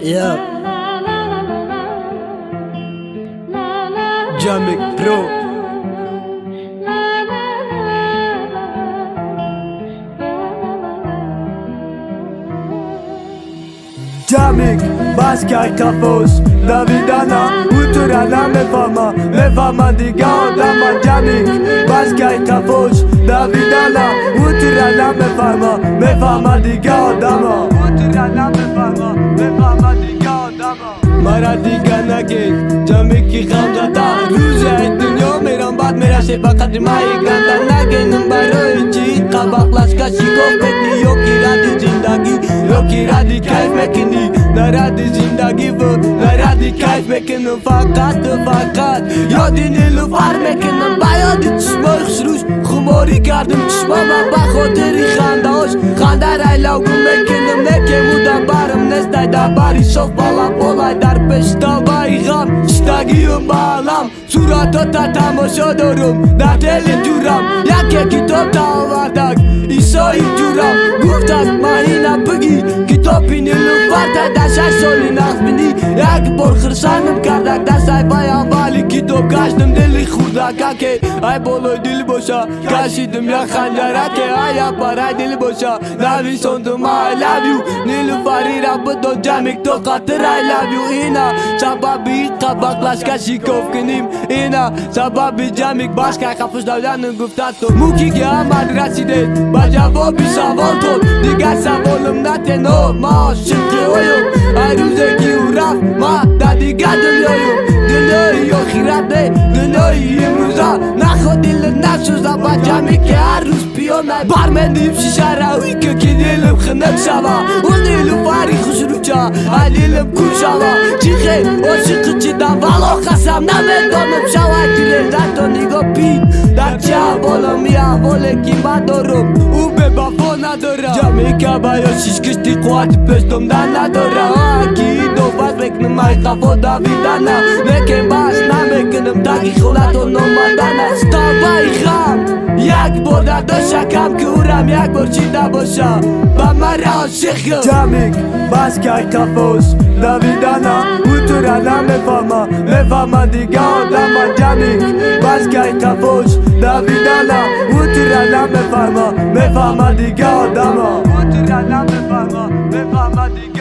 Yeah. Jamik Pro. Jamik, Baskai Kafos, Davidana, Uturana, Mefama diga odama. Jamik, Baskai Kafos, Davidana, Uturana, Mefama diga odama. Uturana, Mefama diga odama. Mara diga nagel, Jamik ki khamzata. Ruze dünya meran bad mera şefa kadrimai ganda nagel numbaro ichi. Kabaklas ka shikof betni yok iradi zindagi, yok iradi kayf mekini. Naradi zindagi bu, naradi kayf mekini. Fakat yadini lufar mekini. Bayadi çişmor xruş, khumori kardım çişmama. Bakhoderi khandaoş, khandar aylav gum mekini. Neke muda barım nesday da bari sof bala polay dar peşta bayğam. Stagiyum balam, surat tamaşa dorum. Darteli duram, yake kitap tavardak. İsoy duram, guftak mahina pagi. Kitapini lufarta dasar solin akhmini. Yak bor khırsanım kardak dasay bayan vali. Kitap kaçtım deli khurdak ake. Ay boloy dili boşa, kaşidim ya khanjarake. Ay yapar ay dili boşa, navi sondum I love you. Nilufari rabı do Jamik to katır I love you. İna sababi kabaklas kaşikof kinim. İna sababi Jamik başka kafus davlanın guftato. Muki ki aman rasidet, bajavo bir savonton. Diga savolum naten o ma şıkkı oyum. Ay rüzeki uraf ma da diga dönüyorum. Dönüyor hirade, dönüyor imruza. Nakho dilin nasuza ba Jamik ki aruz piyona. Barmendim şişara uyku ki dilim khınak şava. Unilu fari khusruca, alilim kurşava. Çiğe o şıkıcıdan valo kasam. Namen donum şava dilir dato nigo pit. Darça volum ya vole ki badorum. Ube bafona dora. Jamik abayo şişkışti kuat pestomdan adora. Aki dovas beknim ay kafo Davidana. Nekem bas namekinim taki khulato nomadana. Stavay kham, yak boda doşakam ki uram yak borçida boşa. Bamara aşıkım. Jamik, Baskai Kafos, Davidana, Uturana, Mefama diga odama. Jamik, Baskai Kafos, Davidana, Uturana, Mefama diga odama. Uturana, Mefama diga